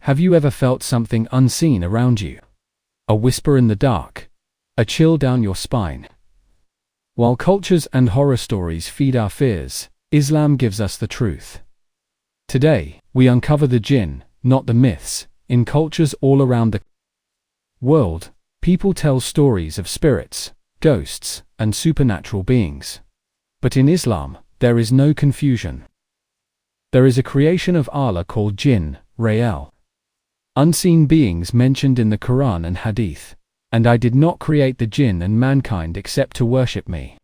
Have you ever felt something unseen around you? A whisper in the dark? A chill down your spine? While cultures and horror stories feed our fears, Islam gives us the truth. Today, we uncover the jinn, not the myths. In cultures all around the world, people tell stories of spirits, ghosts, and supernatural beings. But in Islam, there is no confusion. There is a creation of Allah called Jinn, Ra'al. Unseen beings mentioned in the Qur'an and Hadith. And I did not create the jinn and mankind except to worship me.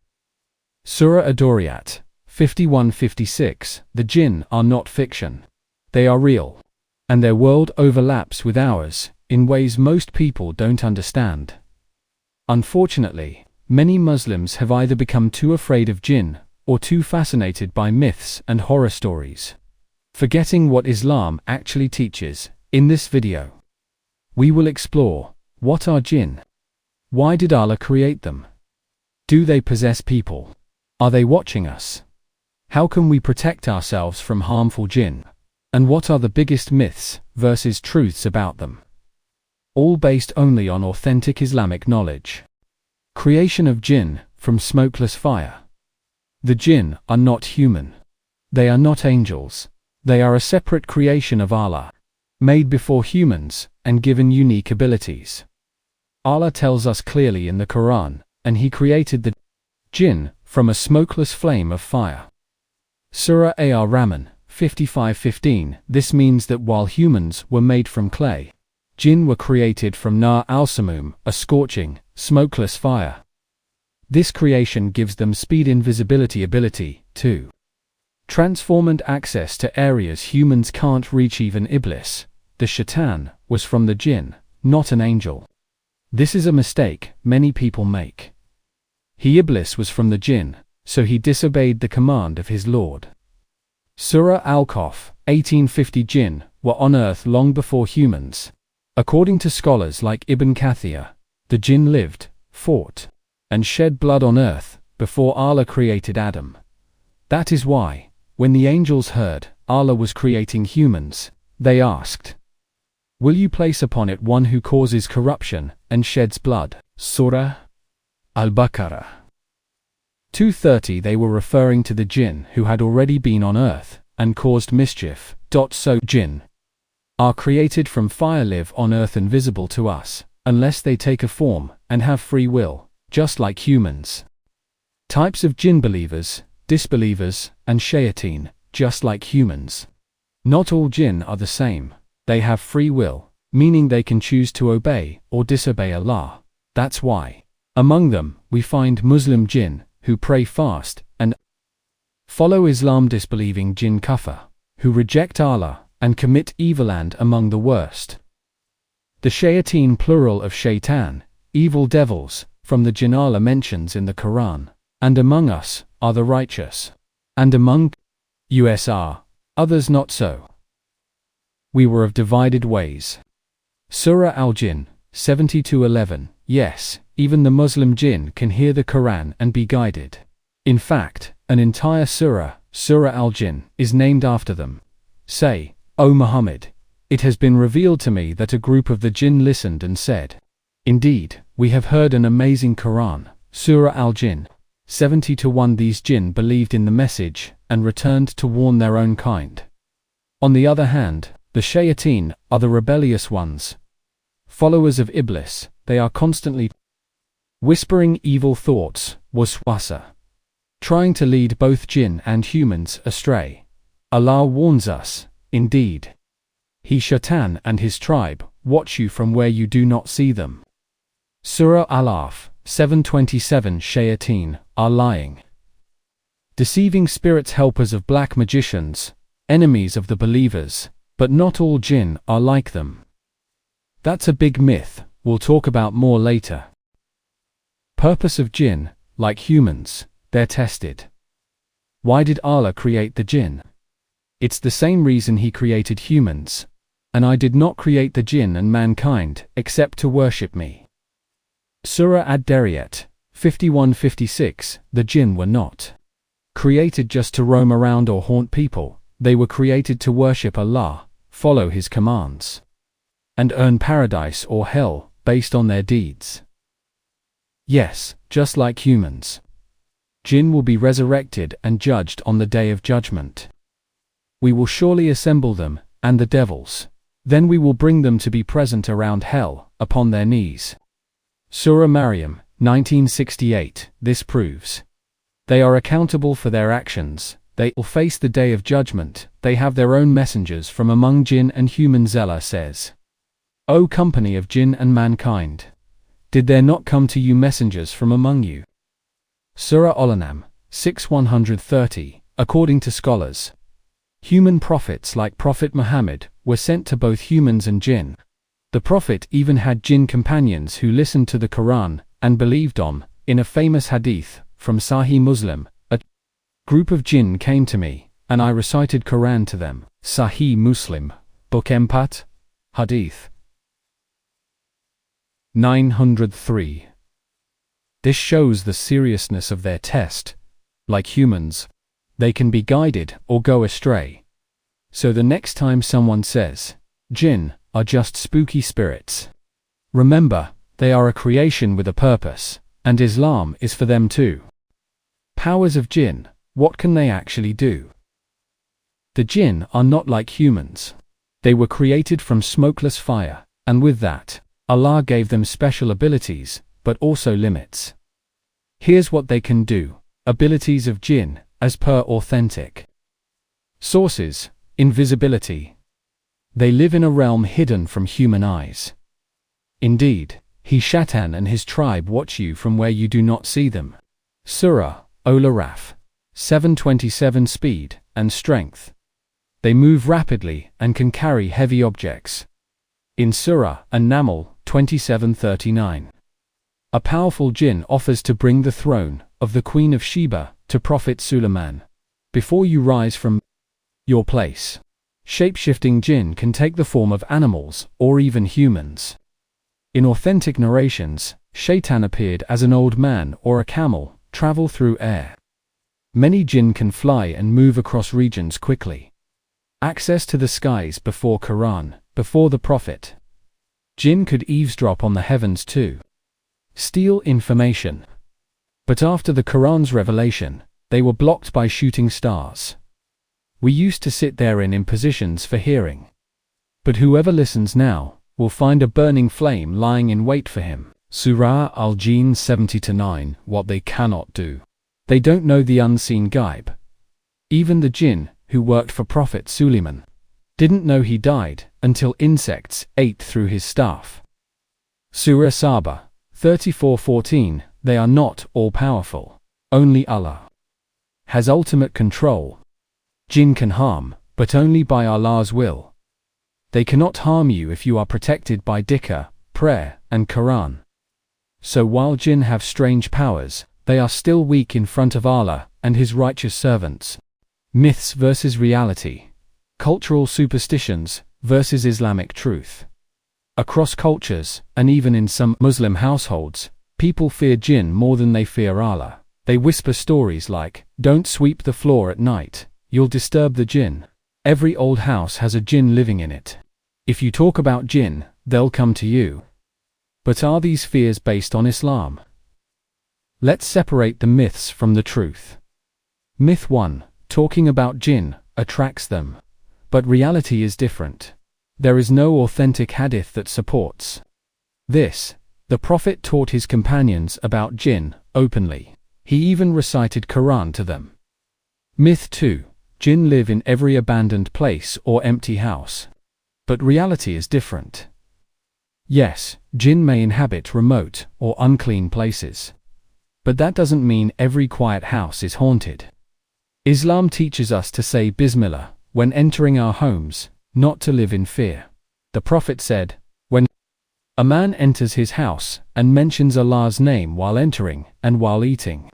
Surah Ad-Duriyat, 51-56. The jinn are not fiction. They are real. And their world overlaps with ours, in ways most people don't understand. Unfortunately, many Muslims have either become too afraid of jinn, or too fascinated by myths and horror stories, forgetting what Islam actually teaches. In this video, we will explore: what are jinn? Why did Allah create them? Do they possess people? Are they watching us? How can we protect ourselves from harmful jinn? And what are the biggest myths versus truths about them? All based only on authentic Islamic knowledge. Creation of jinn from smokeless fire. The jinn are not human. They are not angels. They are a separate creation of Allah, made before humans and given unique abilities. Allah tells us clearly in the Quran, and He created the jinn from a smokeless flame of fire. Surah Ar-Rahman, 55-15. This means that while humans were made from clay, jinn were created from Nar al-Samum, a scorching, smokeless fire. This creation gives them speed, invisibility ability, too. Transform and access to areas humans can't reach. Even Iblis, the Shaytan, was from the jinn, not an angel. This is a mistake many people make. Iblis was from the jinn, so he disobeyed the command of his Lord. Surah Al-Kahf, 1850. Jinn were on earth long before humans. According to scholars like Ibn Kathir, the jinn lived, fought, and shed blood on earth before Allah created Adam. That is why, when the angels heard Allah was creating humans, they asked, "Will you place upon it one who causes corruption and sheds blood?" Surah Al-Baqarah 230. They were referring to the jinn who had already been on earth and caused mischief. So jinn are created from fire, live on earth invisible to us, unless they take a form and have free will, just like humans. Types of jinn: believers, disbelievers, and shayateen, just like humans. Not all jinn are the same. They have free will, meaning they can choose to obey or disobey Allah. That's why, among them, we find Muslim jinn, who pray, fast, and follow Islam; disbelieving jinn kafir, who reject Allah and commit evil, and among the worst, the shayateen, plural of shaytan, evil devils, from the jinn Allah mentions in the Quran. And among us are the righteous, and among us are others not so. We were of divided ways. Surah Al-Jinn, 70-11. Yes, even the Muslim jinn can hear the Quran and be guided. In fact, an entire surah, Surah Al-Jinn, is named after them. Say, O Muhammad, it has been revealed to me that a group of the jinn listened and said, "Indeed, we have heard an amazing Quran." Surah Al-Jinn, 70-1. These jinn believed in the message and returned to warn their own kind. On the other hand, the shayateen are the rebellious ones, followers of Iblis. They are constantly whispering evil thoughts, waswasa, trying to lead both jinn and humans astray. Allah warns us, indeed, Shaytan and his tribe watch you from where you do not see them. Surah Al-Araf, 7:27. Shayateen are lying, deceiving spirits, helpers of black magicians, enemies of the believers. But not all jinn are like them. That's a big myth we'll talk about more later. Purpose of jinn: like humans, they're tested. Why did Allah create the jinn? It's the same reason He created humans. And I did not create the jinn and mankind except to worship me. Surah Ad-Duriyat, 51-56. The jinn were not created just to roam around or haunt people. They were created to worship Allah, follow His commands, and earn paradise or hell based on their deeds. Yes, just like humans. Jinn will be resurrected and judged on the day of judgment. We will surely assemble them, and the devils. Then we will bring them to be present around hell, upon their knees. Surah Maryam, 1968. This proves they are accountable for their actions. They will face the day of judgment. They have their own messengers from among jinn and humans. Allah says, O company of jinn and mankind, did there not come to you messengers from among you? Surah Al-An'am, 6:130. According to scholars, human prophets like Prophet Muhammad were sent to both humans and jinn. The Prophet even had jinn companions who listened to the Qur'an and believed on. In a famous hadith from Sahih Muslim, a group of jinn came to me, and I recited Qur'an to them. Sahih Muslim, Book Empat, Hadith 903. This shows the seriousness of their test. Like humans, they can be guided or go astray. So the next time someone says, jinn are just spooky spirits, remember, they are a creation with a purpose, and Islam is for them too. Powers of jinn, what can they actually do? The jinn are not like humans. They were created from smokeless fire, and with that, Allah gave them special abilities, but also limits. Here's what they can do. Abilities of jinn, as per authentic sources. Invisibility. They live in a realm hidden from human eyes. Indeed, Shaytan and his tribe watch you from where you do not see them. Surah Al-Araf, 7:27. Speed and strength. They move rapidly and can carry heavy objects. In Surah An-Naml, 27:39. A powerful jinn offers to bring the throne of the Queen of Sheba to Prophet Suleiman. Before you rise from your place, shape-shifting jinn can take the form of animals or even humans. In authentic narrations, Shaytan appeared as an old man or a camel, travel through air. Many jinn can fly and move across regions quickly. Access to the skies before Qur'an, before the Prophet. Jinn could eavesdrop on the heavens too. Steal information. But after the Qur'an's revelation, they were blocked by shooting stars. We used to sit therein in positions for hearing. But whoever listens now will find a burning flame lying in wait for him. Surah Al-Jinn 70-9. What they cannot do. They don't know the unseen ghaib. Even the jinn who worked for Prophet Suleiman didn't know he died until insects ate through his staff. Surah Saba, 34:14. They are not all-powerful. Only Allah has ultimate control. Jinn can harm, but only by Allah's will. They cannot harm you if you are protected by Dhikr, prayer, and Qur'an. So while jinn have strange powers, they are still weak in front of Allah and His righteous servants. Myths versus reality. Cultural superstitions versus Islamic truth. Across cultures, and even in some Muslim households, people fear jinn more than they fear Allah. They whisper stories like, "Don't sweep the floor at night, you'll disturb the jinn. Every old house has a jinn living in it. If you talk about jinn, they'll come to you." But are these fears based on Islam? Let's separate the myths from the truth. Myth 1. Talking about jinn attracts them. But reality is different. There is no authentic hadith that supports this. The Prophet taught his companions about jinn openly. He even recited Qur'an to them. Myth 2. Jinn live in every abandoned place or empty house. But reality is different. Yes, jinn may inhabit remote or unclean places. But that doesn't mean every quiet house is haunted. Islam teaches us to say Bismillah when entering our homes, not to live in fear. The Prophet said, when a man enters his house and mentions Allah's name while entering and while eating,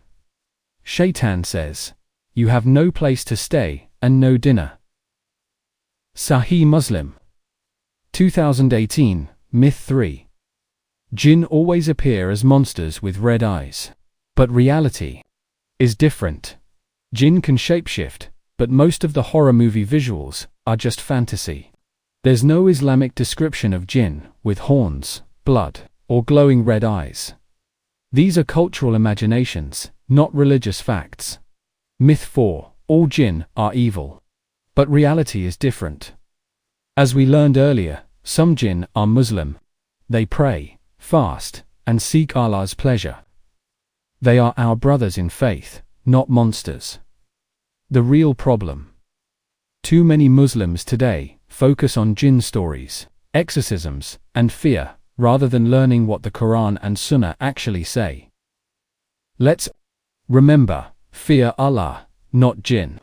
Shaytan says, "You have no place to stay and no dinner." Sahih Muslim, 2018. Myth 3. Jinn always appear as monsters with red eyes. But reality is different. Jinn can shapeshift, but most of the horror movie visuals are just fantasy. There's no Islamic description of jinn with horns, blood, or glowing red eyes. These are cultural imaginations, not religious facts. Myth 4. All jinn are evil. But reality is different. As we learned earlier, some jinn are Muslim. They pray, fast, and seek Allah's pleasure. They are our brothers in faith, not monsters. The real problem. Too many Muslims today focus on jinn stories, exorcisms, and fear, rather than learning what the Qur'an and Sunnah actually say. Let's remember, fear Allah, not jinn.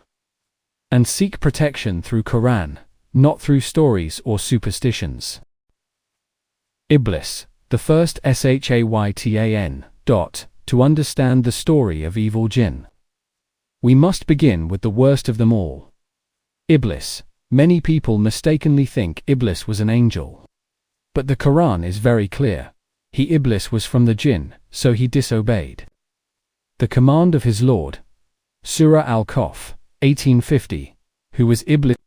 And seek protection through Qur'an, not through stories or superstitions. Iblis, the first Shaytan. To understand the story of evil jinn, we must begin with the worst of them all. Iblis. Many people mistakenly think Iblis was an angel. But the Quran is very clear. Iblis was from the jinn, so he disobeyed the command of his Lord. Surah Al-Kahf, 1850. Who was Iblis?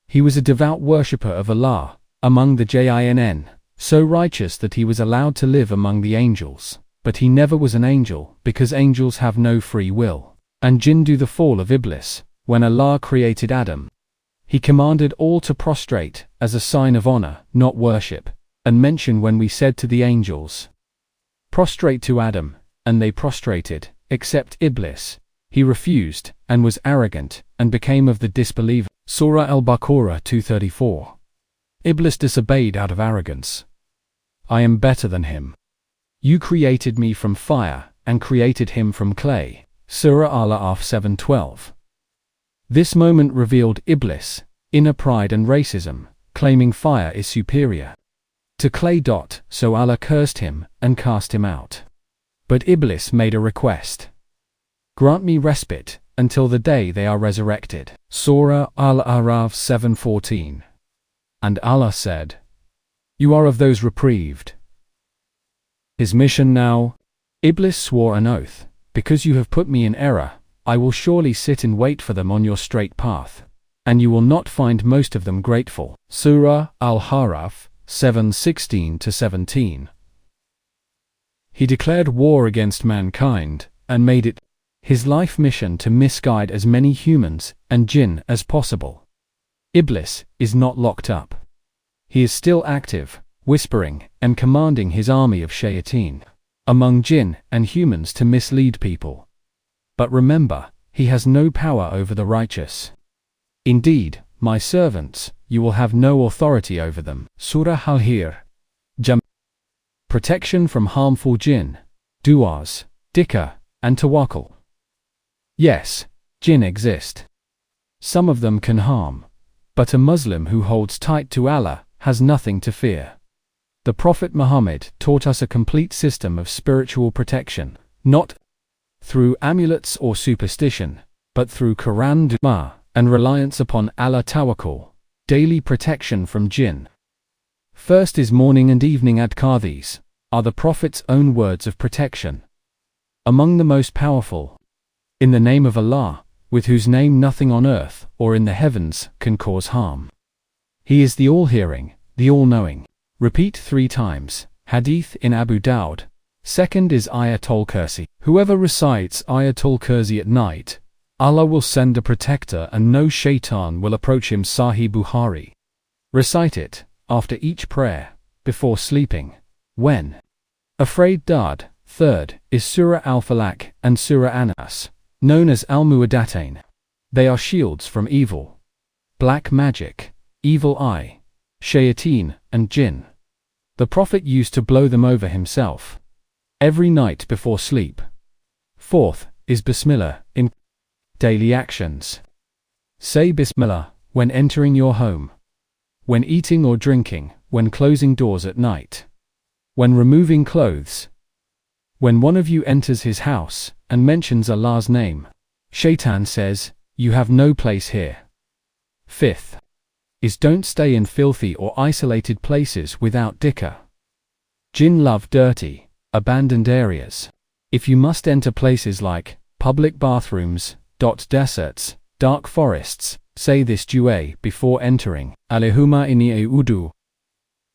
He was a devout worshipper of Allah, among the Jinn, so righteous that he was allowed to live among the angels. But he never was an angel, because angels have no free will. And jinn do the fall of Iblis. When Allah created Adam, He commanded all to prostrate, as a sign of honor, not worship, and mention when we said to the angels, prostrate to Adam, and they prostrated, except Iblis. He refused, and was arrogant, and became of the disbelievers. Surah Al-Baqarah 234. Iblis disobeyed out of arrogance. I am better than him. You created me from fire, and created him from clay. Surah Al-A'raf 7:12. This moment revealed Iblis' inner pride and racism, claiming fire is superior to clay. So Allah cursed him, and cast him out. But Iblis made a request. Grant me respite, until the day they are resurrected. Surah Al-A'raf 7:14. And Allah said, you are of those reprieved. His mission now? Iblis swore an oath, because you have put me in error, I will surely sit and wait for them on your straight path, and you will not find most of them grateful. Surah Al-Haraf 7:16-17. He declared war against mankind, and made it his life mission to misguide as many humans and jinn as possible. Iblis is not locked up. He is still active, whispering and commanding his army of Shayateen among jinn and humans to mislead people. But remember, he has no power over the righteous. Indeed, my servants, you will have no authority over them. Surah Al-Hir. Protection from harmful jinn, du'as, dhikr, and tawakkul. Yes, jinn exist. Some of them can harm. But a Muslim who holds tight to Allah has nothing to fear. The Prophet Muhammad taught us a complete system of spiritual protection, not through amulets or superstition, but through Qur'an dua and reliance upon Allah Tawakkul, daily protection from jinn. First is morning and evening adhkar. These are the Prophet's own words of protection. Among the most powerful, in the name of Allah, with whose name nothing on earth or in the heavens can cause harm. He is the all-hearing, the all-knowing. Repeat 3 times. Hadith in Abu Dawud. Second is Ayatul Kursi. Whoever recites Ayatul Kursi at night, Allah will send a protector and no Shaytan will approach him. Sahih Bukhari. Recite it after each prayer, before sleeping, when afraid. Third is Surah Al-Falaq and Surah An-Nas, known as Al-Mu'awwidhatayn. They are shields from evil, black magic, evil eye, Shayateen, and jinn. The Prophet used to blow them over himself every night before sleep. Fourth is Bismillah in daily actions. Say Bismillah when entering your home, when eating or drinking, when closing doors at night, when removing clothes, when one of you enters his house and mentions Allah's name. Shaytan says, you have no place here. Fifth is don't stay in filthy or isolated places without dhikr. Jinn love dirty, abandoned areas. If you must enter places like public bathrooms, deserts, dark forests, Say this dua before entering. Allahumma inni a'udhu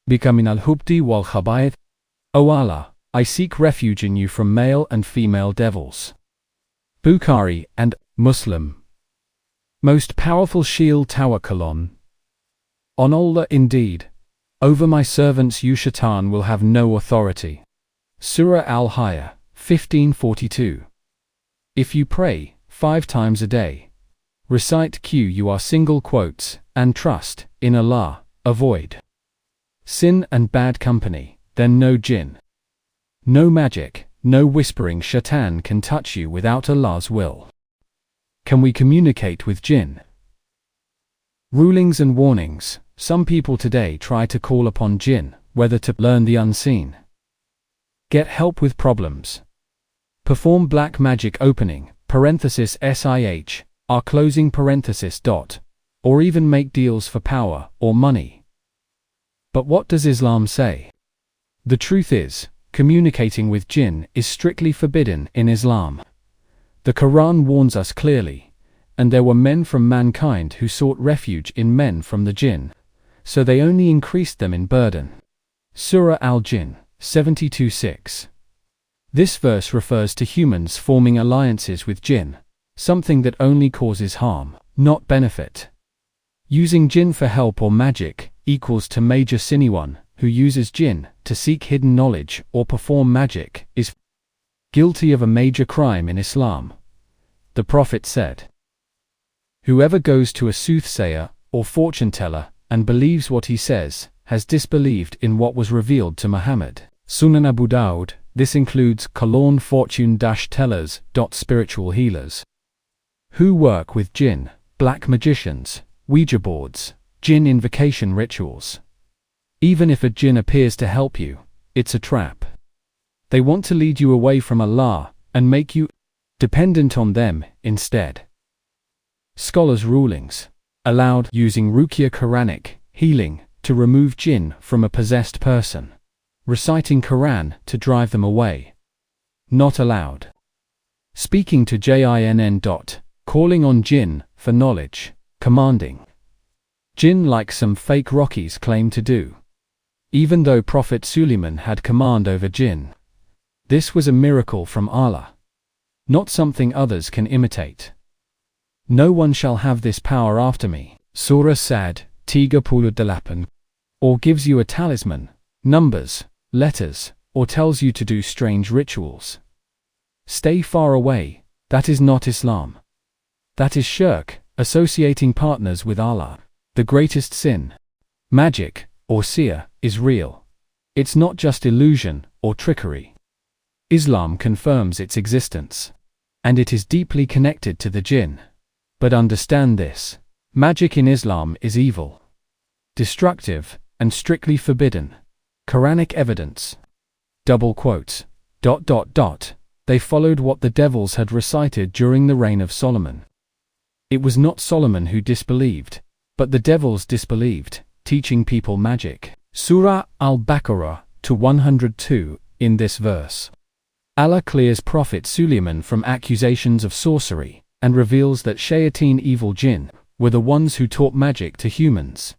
bika min al-hubti wal khaba'ith. O Allah, I seek refuge in you from male and female devils. Bukhari and Muslim. Most powerful shield Tawakkul on Allah indeed. Over my servants you Shaytan will have no authority. Surah Al-Hayya, 1542. If you pray 5 times a day, recite you are single quotes, and trust in Allah, avoid sin and bad company, then no jinn, no magic, no whispering Shaytan can touch you without Allah's will. Can we communicate with jinn? Rulings and warnings. Some people today try to call upon jinn, whether to learn the unseen, get help with problems, perform black magic opening, (SIH), our closing parenthesis dot, or even make deals for power or money. But what does Islam say? The truth is, communicating with jinn is strictly forbidden in Islam. The Qur'an warns us clearly, and there were men from mankind who sought refuge in men from the jinn, so they only increased them in burden. Surah Al-Jinn, 72:6. This verse refers to humans forming alliances with jinn, something that only causes harm, not benefit. Using jinn for help or magic equals to major sin. Anyone who uses jinn to seek hidden knowledge or perform magic is guilty of a major crime in Islam. The Prophet said, "Whoever goes to a soothsayer or fortune teller and believes what he says, has disbelieved in what was revealed to Muhammad." Sunan Abu Dawud. This includes fortune-tellers. Spiritual healers who work with jinn, black magicians, Ouija boards, jinn invocation rituals. Even if a jinn appears to help you, it's a trap. They want to lead you away from Allah and make you dependent on them instead. Scholars' rulings. Allowed using Ruqya Quranic healing to remove jinn from a possessed person. Reciting Qur'an to drive them away. Not allowed. Speaking to jinn. Calling on jinn for knowledge. Commanding jinn like some fake Rockies claim to do. Even though Prophet Suleiman had command over jinn. This was a miracle from Allah, not something others can imitate. No one shall have this power after me. Surah Sad, 38. Or gives you a talisman, numbers, letters, or tells you to do strange rituals. Stay far away. That is not Islam. That is shirk, associating partners with Allah. The greatest sin. Magic, or sihr, is real. It's not just illusion or trickery. Islam confirms its existence, and it is deeply connected to the jinn. But understand this: magic in Islam is evil, destructive, and strictly forbidden. Quranic evidence. Double quotes. ... They followed what the devils had recited during the reign of Solomon. It was not Solomon who disbelieved, but the devils disbelieved, teaching people magic. Surah Al-Baqarah 102. In this verse, Allah clears Prophet Suleiman from accusations of sorcery, and reveals that Shayateen, evil jinn, were the ones who taught magic to humans.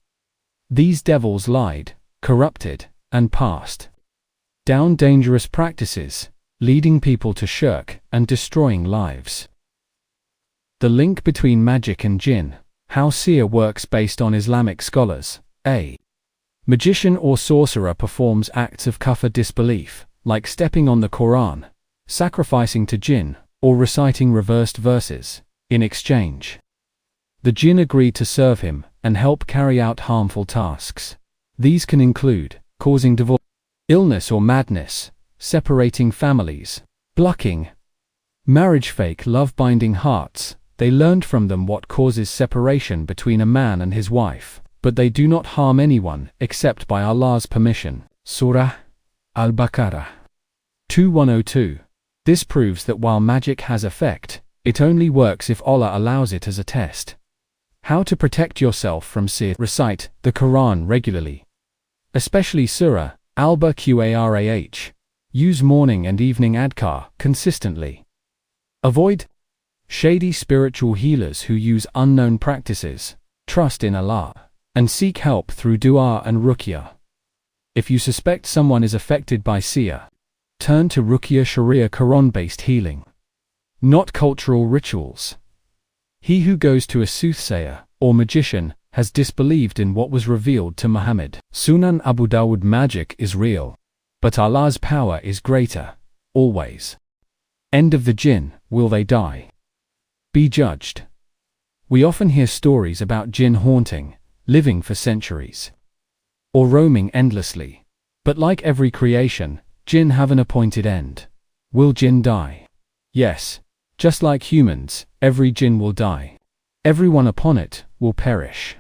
These devils lied, corrupted, and passed down dangerous practices, leading people to shirk and destroying lives. The link between magic and jinn. How sihr works based on Islamic scholars. A magician or sorcerer performs acts of kufr, disbelief, like stepping on the Qur'an, sacrificing to jinn, or reciting reversed verses. In exchange, the jinn agree to serve him and help carry out harmful tasks. These can include causing divorce, illness or madness, separating families, blocking marriage, fake love, binding hearts. They learned from them what causes separation between a man and his wife, but they do not harm anyone except by Allah's permission. Surah Al-Baqarah 2102. This proves that while magic has effect, it only works if Allah allows it as a test. How to protect yourself from sihr. Recite the Quran regularly, especially Surah Al-Baqarah. Use morning and evening adhkar consistently. Avoid Shady spiritual healers who use unknown practices, trust in Allah, and seek help through dua and ruqyah. If you suspect someone is affected by Sihr, turn to ruqyah Sharia Quran-based healing, not cultural rituals. He who goes to a soothsayer or magician has disbelieved in what was revealed to Muhammad. Sunan Abu Dawud. Magic is real, but Allah's power is greater, always. End of the jinn, will they die? Be judged. We often hear stories about jinn haunting, living for centuries, or roaming endlessly. But like every creation, jinn have an appointed end. Will jinn die? Yes. Just like humans, every jinn will die. Everyone upon it will perish.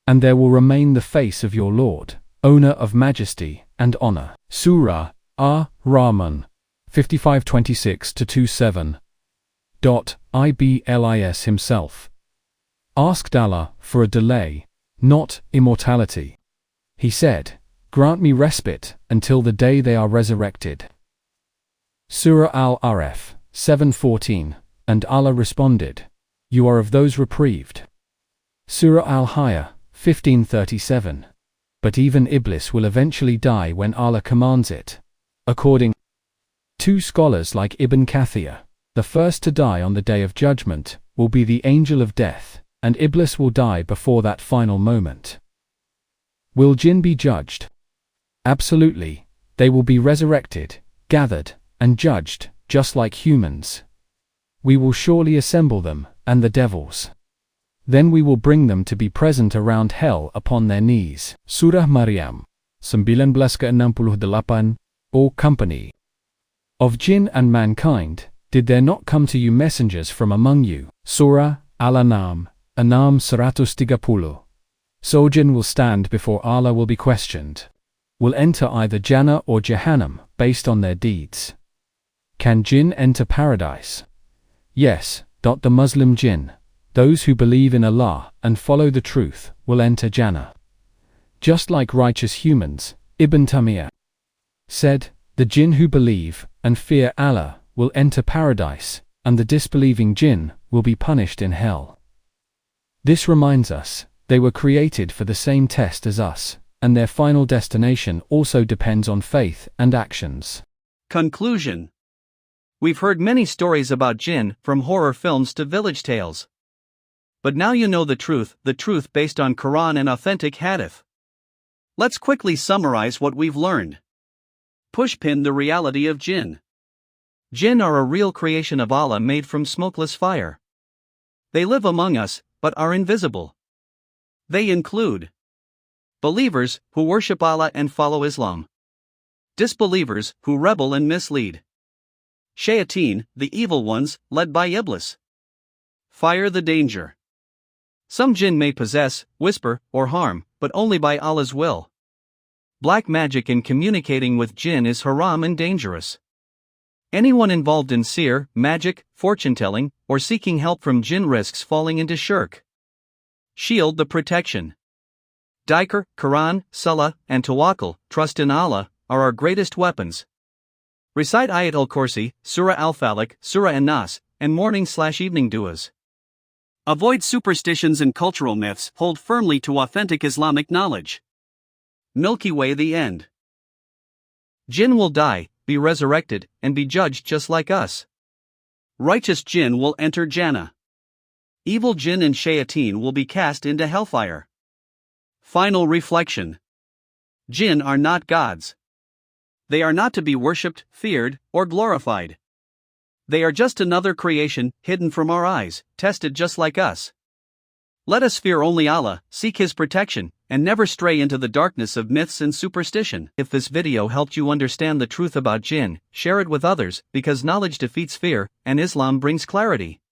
And there will remain the face of your Lord, owner of majesty and honor. Surah Ar-Rahman 55:26-27. Iblis himself asked Allah for a delay, not immortality. He said, "Grant me respite until the day they are resurrected." Surah Al-Araf 7:14, and Allah responded, "You are of those reprieved." Surah Al-Hayya 15:37. But even Iblis will eventually die when Allah commands it. According to scholars like Ibn Kathir, the first to die on the Day of Judgment will be the angel of death, and Iblis will die before that final moment. Will jinn be judged? Absolutely. They will be resurrected, gathered, and judged, just like humans. We will surely assemble them, and the devils. Then we will bring them to be present around hell upon their knees. Surah Maryam 19:68. O company of jinn and mankind, did there not come to you messengers from among you? Surah Al-An'am 130. So jinn will stand before Allah, will be questioned. Will enter either Jannah or Jahannam based on their deeds. Can jinn enter paradise? Yes. The Muslim jinn, those who believe in Allah and follow the truth, will enter Jannah. Just like righteous humans, Ibn Taymiyyah said, the jinn who believe and fear Allah will enter paradise, and the disbelieving jinn will be punished in hell. This reminds us, they were created for the same test as us, and their final destination also depends on faith and actions. Conclusion. We've heard many stories about jinn, from horror films to village tales. But now you know the truth based on Qur'an and authentic Hadith. Let's quickly summarize what we've learned. Pushpin: the reality of jinn. Jinn are a real creation of Allah made from smokeless fire. They live among us, but are invisible. They include believers, who worship Allah and follow Islam. Disbelievers, who rebel and mislead. Shayateen, the evil ones, led by Iblis. Fire: the danger. Some jinn may possess, whisper, or harm, but only by Allah's will. Black magic and communicating with jinn is haram and dangerous. Anyone involved in sihr, magic, fortune-telling, or seeking help from jinn risks falling into shirk. Shield: the protection. Dhikr, Qur'an, Salah, and Tawakkul, trust in Allah, are our greatest weapons. Recite Ayat al-Kursi, Surah al-Falaq, Surah an-Nas, and morning/evening du'as. Avoid superstitions and cultural myths, hold firmly to authentic Islamic knowledge. Milky Way: the end. Jinn will die, be resurrected, and be judged just like us. Righteous jinn will enter Jannah. Evil jinn and shayateen will be cast into hellfire. Final reflection. Jinn are not gods. They are not to be worshipped, feared, or glorified. They are just another creation, hidden from our eyes, tested just like us. Let us fear only Allah, seek His protection, and never stray into the darkness of myths and superstition. If this video helped you understand the truth about jinn, share it with others, because knowledge defeats fear, and Islam brings clarity.